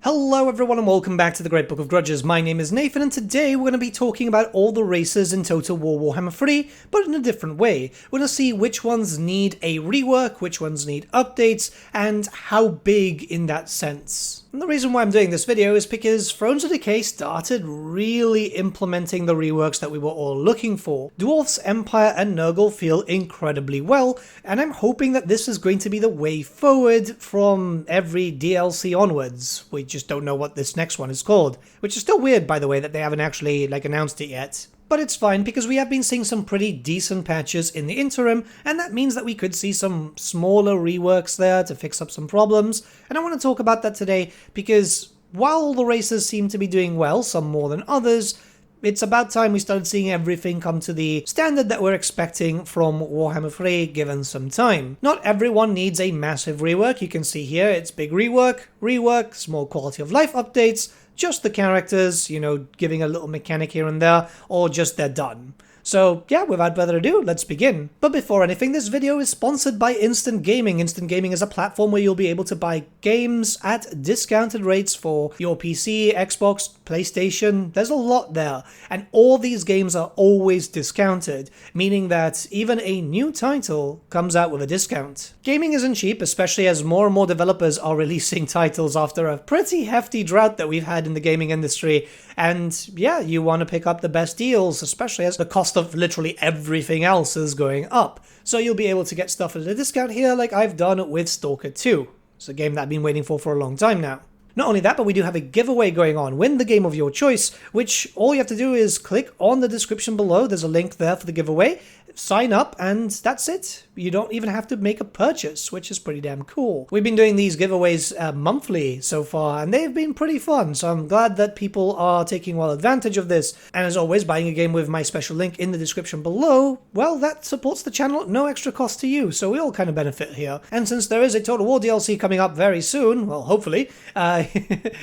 Hello everyone and welcome back to the Great Book of Grudges. My name is Nathan and today we're going to be talking about all the races in Total War Warhammer 3, but in a different way. We're going to see which ones need a rework, which ones need updates, and how big in that sense. And the reason why I'm doing this video is because Thrones of Decay started really implementing the reworks that we were all looking for. Dwarfs, Empire, and Nurgle feel incredibly well, and I'm hoping that this is going to be the way forward from every DLC onwards. We just don't know what this next one is called, which is still weird, by the way, that they haven't actually announced it yet. But it's fine because we have been seeing some pretty decent patches in the interim, and that means that we could see some smaller reworks there to fix up some problems. And I want to talk about that today because while all the races seem to be doing well, some more than others, it's about time we started seeing everything come to the standard that we're expecting from Warhammer 3 given some time. Not everyone needs a massive rework. You can see here it's big rework, small quality of life updates, just the characters, giving a little mechanic here and there, or just they're done. So yeah, without further ado, let's begin. But before anything, this video is sponsored by Instant Gaming. Instant Gaming is a platform where you'll be able to buy games at discounted rates for your PC, Xbox, PlayStation. There's a lot there. And all these games are always discounted, meaning that even a new title comes out with a discount. Gaming isn't cheap, especially as more and more developers are releasing titles after a pretty hefty drought that we've had in the gaming industry. And yeah, you want to pick up the best deals, especially as the cost of literally everything else is going up. So you'll be able to get stuff at a discount here like I've done with Stalker 2. It's a game that I've been waiting for a long time now. Not only that, but we do have a giveaway going on. Win the game of your choice, which all you have to do is click on the description below. There's a link there for the giveaway. Sign up and that's it. You don't even have to make a purchase, which is pretty damn cool. We've been doing these giveaways monthly so far, and they've been pretty fun, so I'm glad that people are taking well advantage of this. And as always, buying a game with my special link in the description below, well, that supports the channel at no extra cost to you, so we all kind of benefit here. And since there is a Total War DLC coming up very soon, well, hopefully,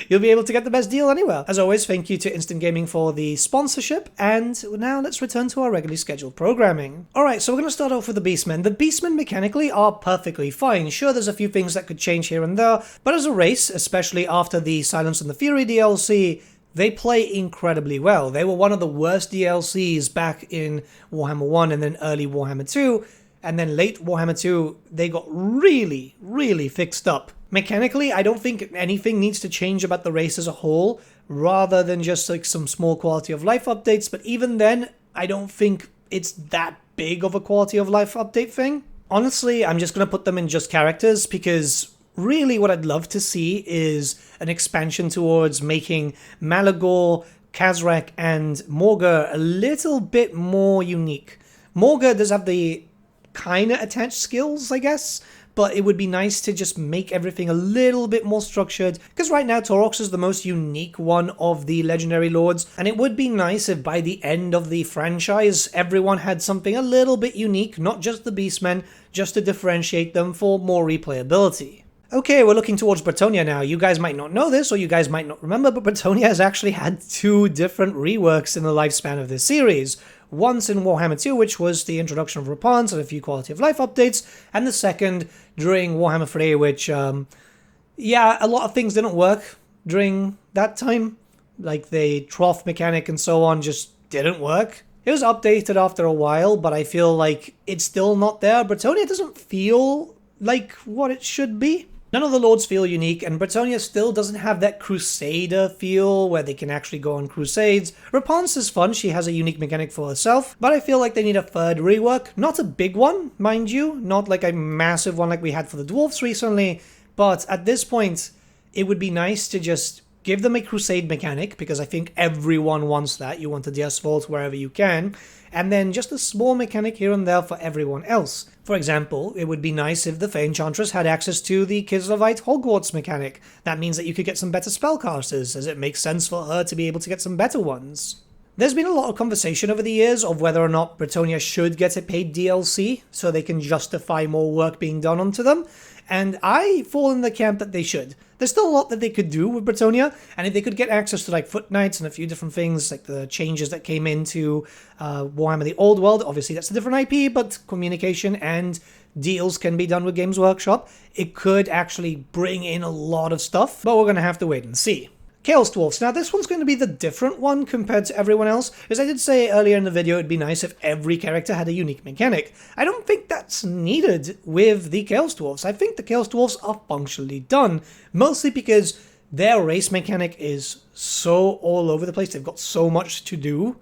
you'll be able to get the best deal anywhere. As always, thank you to Instant Gaming for the sponsorship, and now let's return to our regularly scheduled programming. Alright, so we're going to start off with the Beastmen. The Beastmen mechanically are perfectly fine. Sure, there's a few things that could change here and there, but as a race, especially after the Silence and the Fury DLC, they play incredibly well. They were one of the worst DLCs back in Warhammer 1 and then early Warhammer 2, and then late Warhammer 2, they got really, really fixed up. Mechanically, I don't think anything needs to change about the race as a whole, rather than just some small quality of life updates, but even then, I don't think it's that big of a quality of life update thing. Honestly, I'm just going to put them in just characters because really what I'd love to see is an expansion towards making Malagor, Khazrak, and Morgur a little bit more unique. Morgur does have the kind of attached skills, I guess, but it would be nice to just make everything a little bit more structured, because right now Taurox is the most unique one of the legendary lords, and it would be nice if by the end of the franchise everyone had something a little bit unique, not just the Beastmen, just to differentiate them for more replayability. Okay, we're looking towards Bretonnia now. You guys might not know this, or you guys might not remember, but Bretonnia has actually had 2 different reworks in the lifespan of this series. Once in Warhammer 2, which was the introduction of Rapans and a few quality of life updates, and the second during Warhammer 3, which, yeah, a lot of things didn't work during that time. Like the trough mechanic and so on just didn't work. It was updated after a while, but I feel like it's still not there. Bretonnia doesn't feel like what it should be. None of the lords feel unique, and Bretonnia still doesn't have that Crusader feel where they can actually go on crusades. Rapans is fun, she has a unique mechanic for herself, but I feel like they need a third rework. Not a big one, mind you, not like a massive one like we had for the Dwarfs recently, but at this point, it would be nice to just give them a crusade mechanic, because I think everyone wants that. You want the DS Vault wherever you can, and then just a small mechanic here and there for everyone else. For example, it would be nice if the Fey Enchantress had access to the Kislevite Hogwarts mechanic. That means that you could get some better spellcasters, as it makes sense for her to be able to get some better ones. There's been a lot of conversation over the years of whether or not Bretonnia should get a paid DLC so they can justify more work being done onto them, and I fall in the camp that they should. There's still a lot that they could do with Bretonnia, and if they could get access to like Foot Knights and a few different things, like the changes that came into Warhammer the Old World, obviously that's a different IP, but communication and deals can be done with Games Workshop. It could actually bring in a lot of stuff, but we're going to have to wait and see. Chaos Dwarfs. Now this one's going to be the different one compared to everyone else, because I did say earlier in the video it'd be nice if every character had a unique mechanic. I don't think that's needed with the Chaos Dwarfs. I think the Chaos Dwarfs are functionally done, mostly because their race mechanic is so all over the place. They've got so much to do.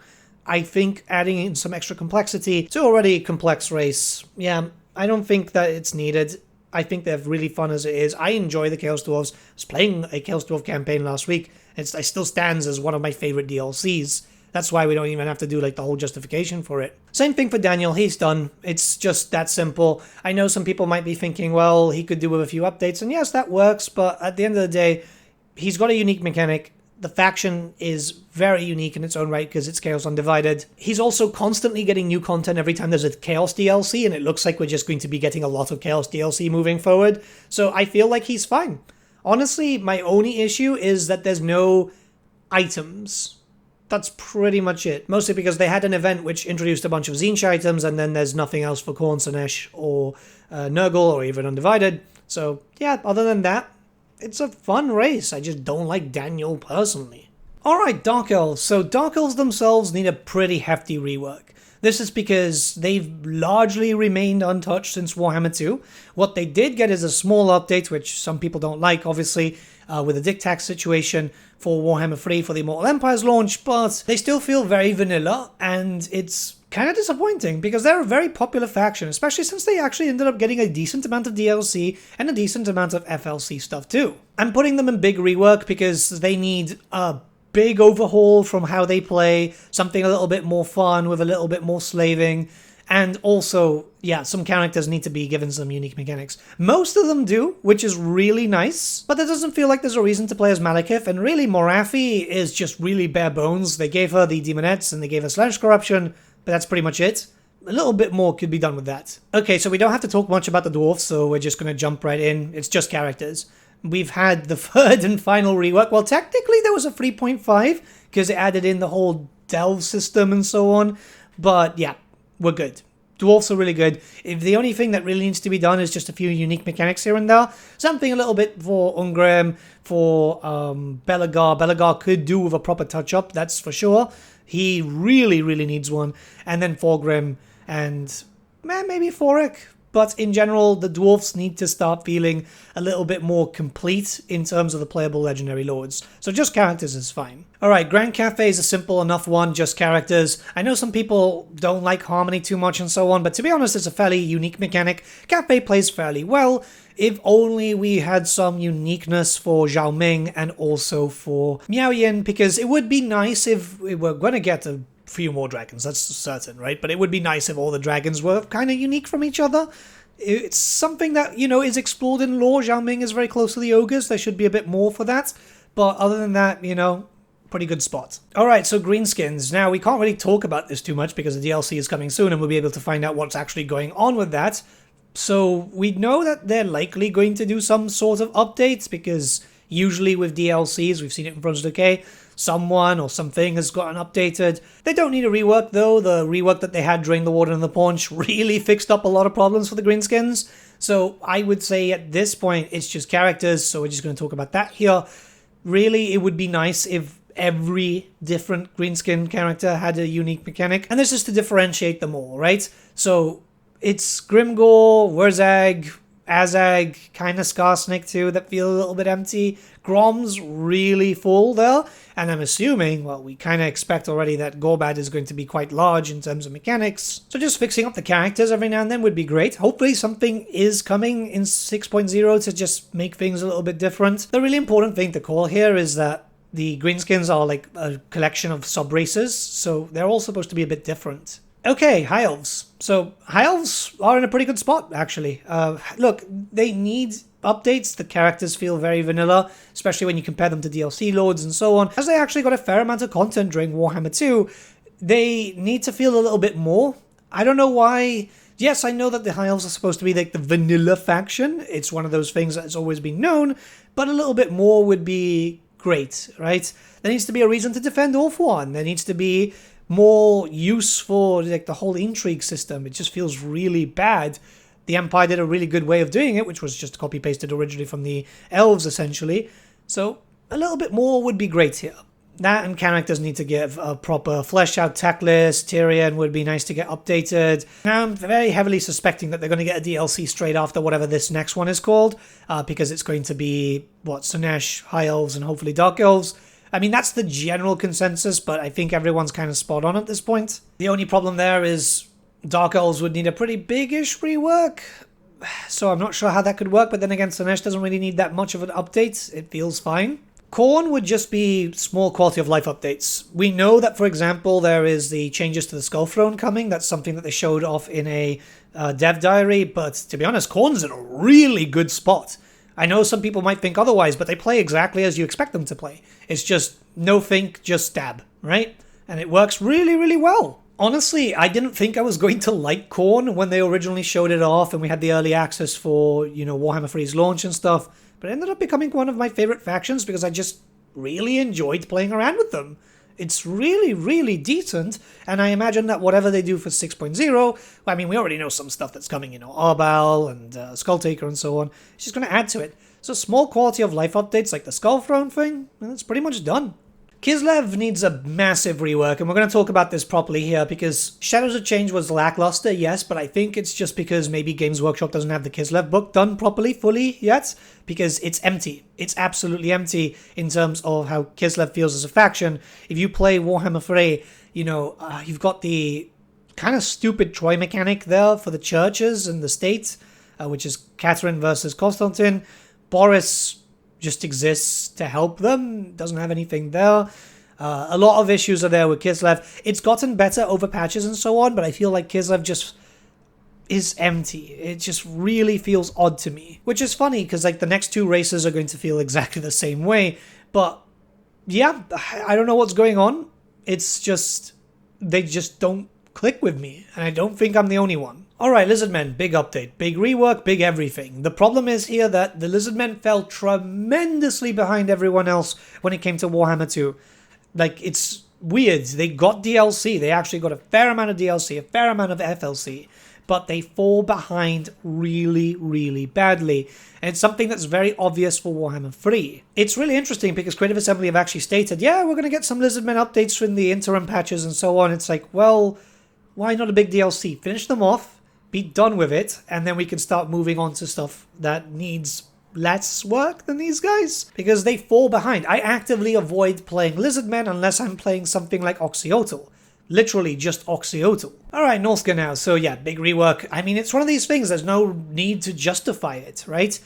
I think adding in some extra complexity to already complex race, yeah, I don't think that it's needed. I think they're really fun as it is. I enjoy the Chaos Dwarves. I was playing a Chaos Dwarf campaign last week. It still stands as one of my favorite DLCs. That's why we don't even have to do like the whole justification for it. Same thing for Daniel. He's done. It's just that simple. I know some people might be thinking, well, he could do with a few updates. And yes, that works. But at the end of the day, he's got a unique mechanic. The faction is very unique in its own right because it's Chaos Undivided. He's also constantly getting new content every time there's a Chaos DLC, and it looks like we're just going to be getting a lot of Chaos DLC moving forward. So I feel like he's fine. Honestly, my only issue is that there's no items. That's pretty much it. Mostly because they had an event which introduced a bunch of Tzeentch items, and then there's nothing else for Khorne, Slaanesh, or Nurgle, or even Undivided. So yeah, other than that, it's a fun race. I just don't like Daniel personally. Alright, Dark Elves. So Dark Elves themselves need a pretty hefty rework. This is because they've largely remained untouched since Warhammer 2. What they did get is a small update, which some people don't like, obviously, with the Dick Tax situation for Warhammer 3 for the Immortal Empires launch, but they still feel very vanilla, and it's kind of disappointing because they're a very popular faction, especially since they actually ended up getting a decent amount of DLC and a decent amount of FLC stuff too. I'm putting them in big rework because they need a big overhaul from how they play, something a little bit more fun with a little bit more slaving, and also, yeah, some characters need to be given some unique mechanics. Most of them do, which is really nice, but it doesn't feel like there's a reason to play as Malekith, and really Morathi is just really bare bones. They gave her the Demonettes and they gave her Slaanesh Corruption, but that's pretty much it. A little bit more could be done with that. Okay, so we don't have to talk much about the Dwarfs, so we're just going to jump right in. It's just characters. We've had the third and final rework. Well, technically there was a 3.5 because it added in the whole delve system and so on. But yeah, we're good. Dwarfs are really good. If the only thing that really needs to be done is just a few unique mechanics here and there. Something a little bit for Ungrim, for Belagar. Belagar could do with a proper touch-up, that's for sure. He really, really needs one. And then Thorgrim and maybe Thoric. But in general, the Dwarfs need to start feeling a little bit more complete in terms of the playable Legendary Lords. So just characters is fine. Alright, Grand Cathay is a simple enough one, just characters. I know some people don't like Harmony too much and so on, but to be honest, it's a fairly unique mechanic. Cathay plays fairly well, if only we had some uniqueness for Zhao Ming and also for Miao Yin, because it would be nice if we were going to get a few more dragons, that's certain, right? But it would be nice if all the dragons were kind of unique from each other. It's something that, you know, is explored in lore. Zhao Ming is very close to the ogres. There should be a bit more for that. But other than that, you know, pretty good spot. Alright, so Greenskins. Now, we can't really talk about this too much because the DLC is coming soon and we'll be able to find out what's actually going on with that. So we know that they're likely going to do some sort of updates because usually with DLCs, we've seen it in Frontier Decay, someone or something has gotten updated. They don't need a rework though. The rework that they had during the Warden and the Paunch really fixed up a lot of problems for the Greenskins. So I would say at this point it's just characters, so we're just going to talk about that here. Really, it would be nice if every different Greenskin character had a unique mechanic, and this is to differentiate them all, right? So it's Grimgor, Wurzag, Azag, kind of Skarsnik too, that feel a little bit empty. Grom's really full there, and I'm assuming, well, we kind of expect already that Gorbad is going to be quite large in terms of mechanics, so just fixing up the characters every now and then would be great. Hopefully something is coming in 6.0 to just make things a little bit different. The really important thing to call here is that the Greenskins are like a collection of sub-races, so they're all supposed to be a bit different. Okay, High Elves. So, High Elves are in a pretty good spot, actually. Look, they need updates. The characters feel very vanilla, especially when you compare them to DLC loads and so on. As they actually got a fair amount of content during Warhammer 2, they need to feel a little bit more. I don't know why. Yes, I know that the High Elves are supposed to be like the vanilla faction. It's one of those things that has always been known, but a little bit more would be great, right? There needs to be a reason to defend Ulthuan. There needs to be more use for like the whole intrigue system. It just feels really bad. The Empire did a really good way of doing it, which was just copy pasted originally from the Elves essentially. So a little bit more would be great here. That and characters need to give a proper fleshed out tech list. Tyrion would be nice to get updated. Now I'm very heavily suspecting that they're going to get a DLC straight after whatever this next one is called, because it's going to be, Slaanesh, High Elves, and hopefully Dark Elves. I mean, that's the general consensus, but I think everyone's kind of spot on at this point. The only problem there is Dark Elves would need a pretty big-ish rework, so I'm not sure how that could work, but then again, Slaanesh doesn't really need that much of an update. It feels fine. Khorne would just be small quality of life updates. We know that, for example, there is the changes to the Skull Throne coming. That's something that they showed off in a dev diary, but to be honest, Khorne's in a really good spot. I know some people might think otherwise, but they play exactly as you expect them to play. It's just no think, just stab, right? And it works really, really well. Honestly, I didn't think I was going to like Khorne when they originally showed it off and we had the early access for, Warhammer 3's launch and stuff, but it ended up becoming one of my favorite factions because I just really enjoyed playing around with them. It's really, really decent, and I imagine that whatever they do for 6.0, I mean, we already know some stuff that's coming, Arbal and Skulltaker and so on. It's just going to add to it. So small quality of life updates like the Skull Throne thing, and it's pretty much done. Kislev needs a massive rework, and we're going to talk about this properly here because Shadows of Change was lackluster, yes, but I think it's just because maybe Games Workshop doesn't have the Kislev book done properly, fully yet, because it's empty. It's absolutely empty in terms of how Kislev feels as a faction. If you play Warhammer 3, you've got the kind of stupid Troy mechanic there for the churches and the state, which is Catherine versus Constantine. Boris just exists to help them, doesn't have anything there. A lot of issues are there with Kislev. It's gotten better over patches and so on, but I feel like Kislev just is empty. It just really feels odd to me, which is funny because like the next two races are going to feel exactly the same way. But yeah, I don't know what's going on. It's just, they just don't click with me, and I don't think I'm the only one. Alright, Lizardmen, big update, big rework, big everything. The problem is here that the Lizardmen fell tremendously behind everyone else when it came to Warhammer 2. Like, it's weird. They got DLC. They actually got a fair amount of DLC, a fair amount of FLC, but they fall behind really, really badly. And it's something that's very obvious for Warhammer 3. It's really interesting because Creative Assembly have actually stated, yeah, we're going to get some Lizardmen updates from the interim patches and so on. It's like, well, why not a big DLC? Finish them off, be done with it, and then we can start moving on to stuff that needs less work than these guys, because they fall behind. I actively avoid playing Lizardmen unless I'm playing something like Oxyotl. Literally just Oxyotl. Alright, Norsca now. So yeah, big rework. I mean, it's one of these things, there's no need to justify it, right?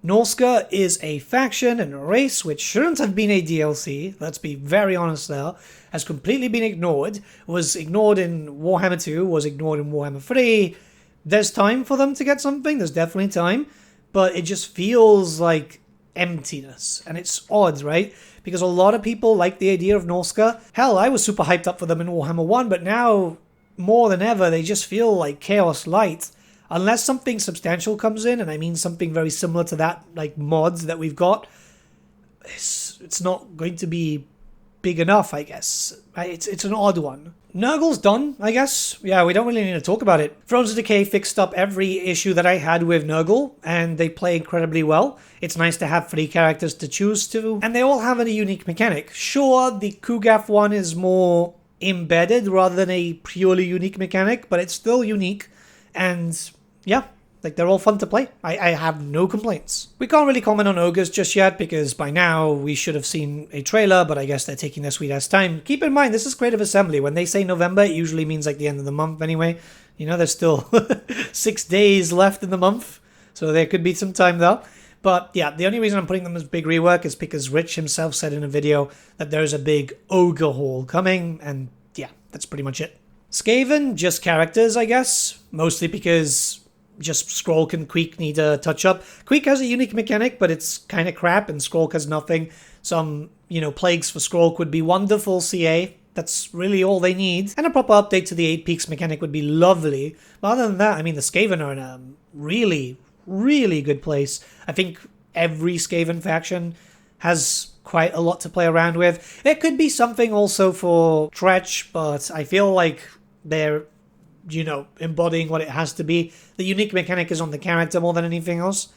Norsca is a faction and a race which shouldn't have been a DLC, let's be very honest there, has completely been ignored, was ignored in Warhammer 2, was ignored in Warhammer 3. There's time for them to get something, there's definitely time, but it just feels like emptiness, and it's odd, right? Because a lot of people like the idea of Norsca. Hell, I was super hyped up for them in Warhammer 1, but now, more than ever, they just feel like Chaos Light. Unless something substantial comes in, and I mean something very similar to that, like mods that we've got, it's not going to be big enough, I guess. It's an odd one. Nurgle's done, I guess. Yeah, we don't really need to talk about it. Thrones of Decay fixed up every issue that I had with Nurgle, and they play incredibly well. It's nice to have 3 characters to choose to, and they all have a unique mechanic. Sure, the Kugaf one is more embedded rather than a purely unique mechanic, but it's still unique, and yeah, like they're all fun to play. I have no complaints. We can't really comment on Ogres just yet because by now we should have seen a trailer, but I guess they're taking their sweet ass time. Keep in mind, this is Creative Assembly. When they say November, it usually means like the end of the month anyway. There's still 6 days left in the month, so there could be some time though. But yeah, the only reason I'm putting them as big rework is because Rich himself said in a video that there's a big Ogre haul coming, and yeah, that's pretty much it. Skaven, just characters, I guess. Mostly because just Skrolk and Queek need a touch-up. Queek has a unique mechanic, but it's kind of crap, and Skrolk has nothing. Some, plagues for Skrolk would be wonderful, CA. That's really all they need. And a proper update to the 8 Peaks mechanic would be lovely. But other than that, I mean, the Skaven are in a really, really good place. I think every Skaven faction has quite a lot to play around with. There could be something also for Tzeentch, but I feel like they're, embodying what it has to be. The unique mechanic is on the character more than anything else.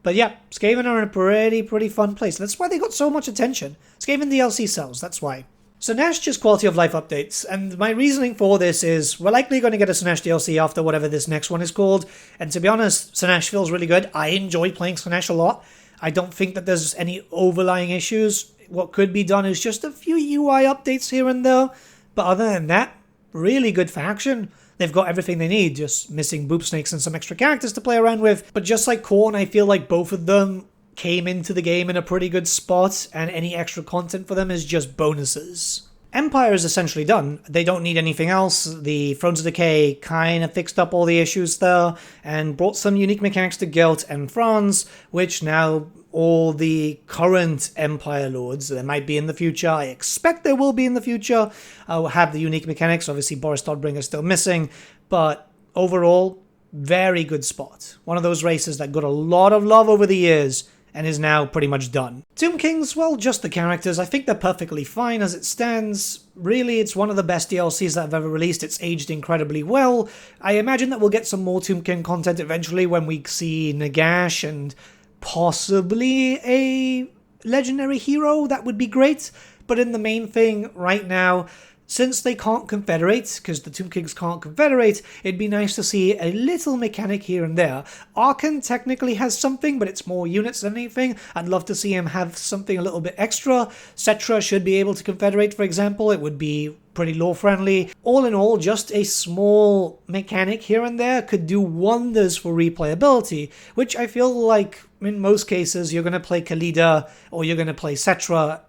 But yeah, Skaven are in a pretty fun place. That's why they got so much attention. Skaven DLC sells, that's why. Slaanesh just quality of life updates, and my reasoning for this is we're likely going to get a Slaanesh DLC after whatever this next one is called, and to be honest, Slaanesh feels really good. I enjoy playing Slaanesh a lot. I don't think that there's any overlying issues. What could be done is just a few UI updates here and there, but other than that, really good faction. They've got everything they need, just missing boob snakes and some extra characters to play around with. But just like Khorne, I feel like both of them came into the game in a pretty good spot, and any extra content for them is just bonuses. Empire is essentially done. They don't need anything else. The Thrones of Decay kind of fixed up all the issues there, and brought some unique mechanics to Guilt and France, which now all the current Empire Lords, there might be in the future, I expect there will be in the future, will have the unique mechanics. Obviously Boris Todbringer is still missing, but overall, very good spot. One of those races that got a lot of love over the years, and is now pretty much done. Tomb Kings, well, just the characters. I think they're perfectly fine as it stands. Really, it's one of the best DLCs that I've ever released. It's aged incredibly well. I imagine that we'll get some more Tomb King content eventually when we see Nagash and possibly a legendary hero. That would be great. But in the main thing right now, since they can't confederate, because the Tomb Kings can't confederate, it'd be nice to see a little mechanic here and there. Arkan technically has something, but it's more units than anything. I'd love to see him have something a little bit extra. Cetra should be able to confederate, for example. It would be pretty lore-friendly. All in all, just a small mechanic here and there could do wonders for replayability, which I feel like in most cases you're going to play Khalida or you're going to play Cetra.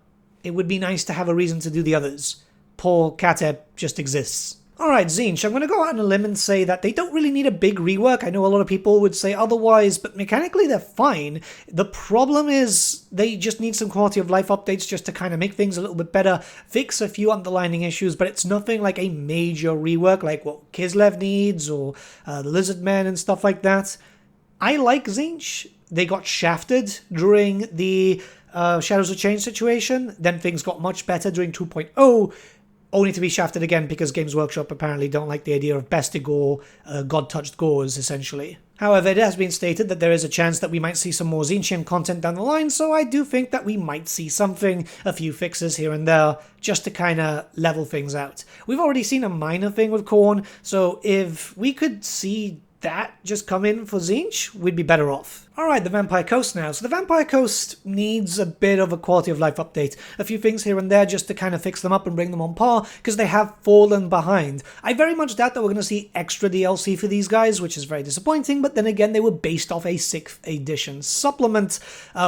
It would be nice to have a reason to do the others. Poor Cathay just exists. Alright, Tzeentch, I'm going to go out on a limb and say that they don't really need a big rework. I know a lot of people would say otherwise, but mechanically they're fine. The problem is they just need some quality of life updates just to kind of make things a little bit better, fix a few underlying issues, but it's nothing like a major rework like what Kislev needs or the Lizardmen and stuff like that. I like Tzeentch. They got shafted during the Shadows of Change situation, then things got much better during 2.0, only to be shafted again because Games Workshop apparently don't like the idea of bested gore, god-touched gores, essentially. However, it has been stated that there is a chance that we might see some more Tzeentchian content down the line, so I do think that we might see something, a few fixes here and there, just to kind of level things out. We've already seen a minor thing with Khorne, so if we could see that just come in for Tzeentch, we'd be better off. Alright, the Vampire Coast now. So the Vampire Coast needs a bit of a quality of life update. A few things here and there just to kind of fix them up and bring them on par, because they have fallen behind. I very much doubt that we're going to see extra DLC for these guys, which is very disappointing, but then again, they were based off a 6th edition supplement.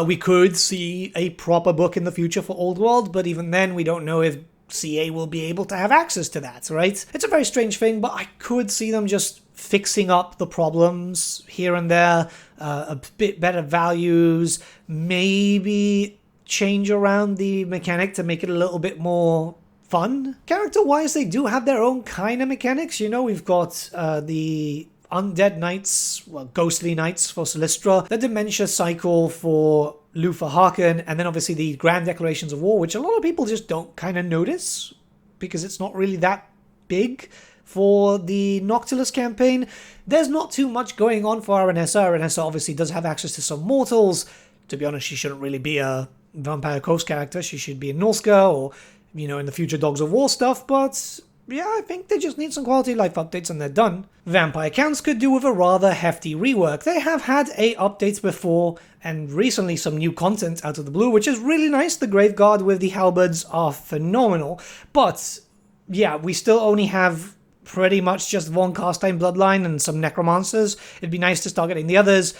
We could see a proper book in the future for Old World, but even then, we don't know if CA will be able to have access to that, right? It's a very strange thing, but I could see them just fixing up the problems here and there, a bit better values, maybe change around the mechanic to make it a little bit more fun. Character-wise, they do have their own kind of mechanics. You know, we've got the Undead Knights, well, Ghostly Knights for Solistra, the Dementia Cycle for Lufa Harken, and then obviously the Grand Declarations of War, which a lot of people just don't kind of notice because it's not really that big. For the Noctilus campaign, there's not too much going on for Aranessa. Aranessa obviously does have access to some mortals. To be honest, she shouldn't really be a Vampire Coast character. She should be in Norsca or, in the future Dogs of War stuff, but yeah, I think they just need some quality of life updates and they're done. Vampire Counts could do with a rather hefty rework. They have had a update before and recently some new content out of the blue, which is really nice. The Graveguard with the halberds are phenomenal, but yeah, we still only have pretty much just Von Carstein bloodline and some necromancers. It'd be nice to start getting the others.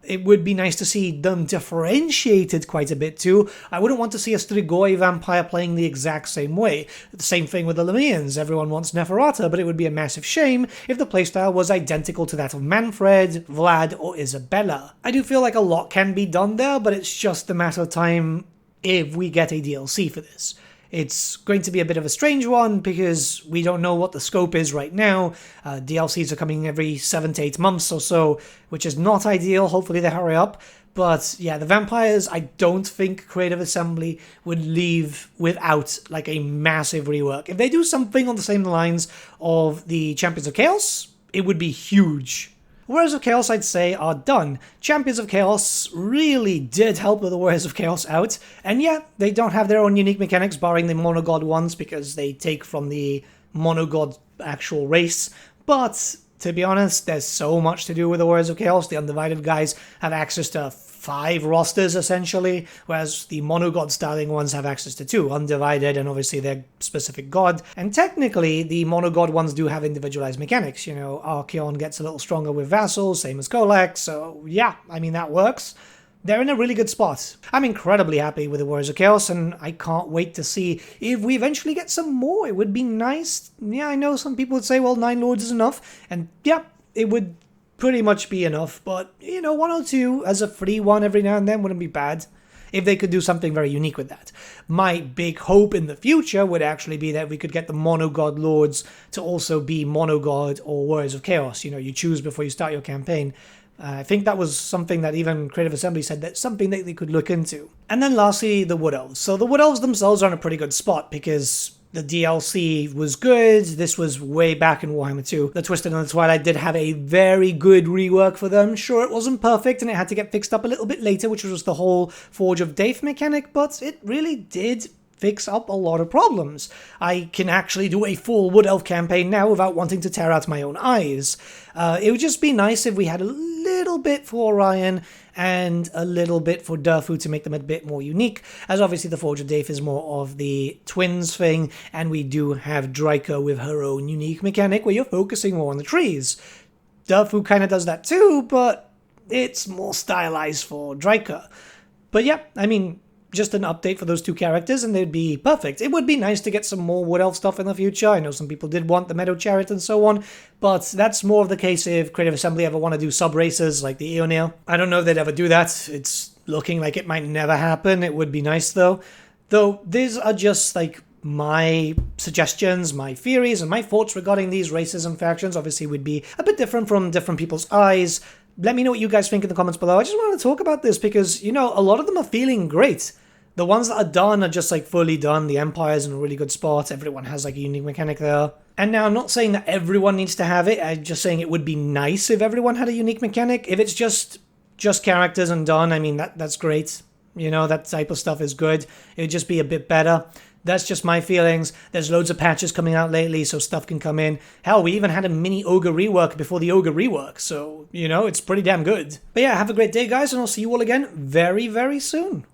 It would be nice to see them differentiated quite a bit too. I wouldn't want to see a Strigoi vampire playing the exact same way. The same thing with the Lamians. Everyone wants Neferata, but it would be a massive shame if the playstyle was identical to that of Manfred, Vlad, or Isabella. I do feel like a lot can be done there, but it's just a matter of time if we get a DLC for this. It's going to be a bit of a strange one because we don't know what the scope is right now. DLCs are coming every 7 to 8 months or so, which is not ideal. Hopefully they hurry up. But yeah, the vampires, I don't think Creative Assembly would leave without like a massive rework. If they do something on the same lines of the Champions of Chaos, it would be huge. Warriors of Chaos, I'd say, are done. Champions of Chaos really did help with the Warriors of Chaos out, and yeah, they don't have their own unique mechanics, barring the monogod ones, because they take from the monogod actual race, but to be honest, there's so much to do with the Warriors of Chaos. The Undivided guys have access to 5 rosters, essentially, whereas the monogod styling ones have access to 2, Undivided and obviously their specific god. And technically, the monogod ones do have individualized mechanics. You know, Archeon gets a little stronger with vassals, same as Kolek, so yeah, I mean, that works. They're in a really good spot. I'm incredibly happy with the Warriors of Chaos, and I can't wait to see if we eventually get some more. It would be nice. Yeah, I know some people would say, well, 9 lords is enough, and yeah, it would pretty much be enough, but, you know, 1 or 2 as a free one every now and then wouldn't be bad, if they could do something very unique with that. My big hope in the future would actually be that we could get the monogod lords to also be monogod or Warriors of Chaos. You know, you choose before you start your campaign. I think that was something that even Creative Assembly said that's something that they could look into. And then lastly, the Wood Elves. So the Wood Elves themselves are in a pretty good spot because the DLC was good. This was way back in Warhammer 2. The Twisted and the Twilight did have a very good rework for them. Sure, it wasn't perfect and it had to get fixed up a little bit later, which was the whole Forge of Daith mechanic, but it really did fix up a lot of problems. I can actually do a full Wood Elf campaign now without wanting to tear out my own eyes. It would just be nice if we had a little bit for Orion and a little bit for Durfu to make them a bit more unique, as obviously the Forge of Daith is more of the twins thing, and we do have Draika with her own unique mechanic where you're focusing more on the trees. Durfu kind of does that too, but it's more stylized for Draika. But yeah, I mean, just an update for those 2 characters and they'd be perfect. It would be nice to get some more Wood Elf stuff in the future. I know some people did want the Meadow Chariot and so on, but that's more of the case if Creative Assembly ever want to do sub-races like the Eonair. I don't know if they'd ever do that. It's looking like it might never happen. It would be nice though. Though these are just like my suggestions, my theories, and my thoughts regarding these races and factions. Obviously would be a bit different from different people's eyes. Let me know what you guys think in the comments below. I just wanted to talk about this because, you know, a lot of them are feeling great. The ones that are done are just like fully done. The Empire's in a really good spot. Everyone has like a unique mechanic there. And now I'm not saying that everyone needs to have it. I'm just saying it would be nice if everyone had a unique mechanic. If it's just characters and done, I mean, that's great. You know, that type of stuff is good. It would just be a bit better. That's just my feelings. There's loads of patches coming out lately, so stuff can come in. Hell, we even had a mini Ogre rework before the Ogre rework, so, you know, it's pretty damn good. But yeah, have a great day, guys, and I'll see you all again very, very soon.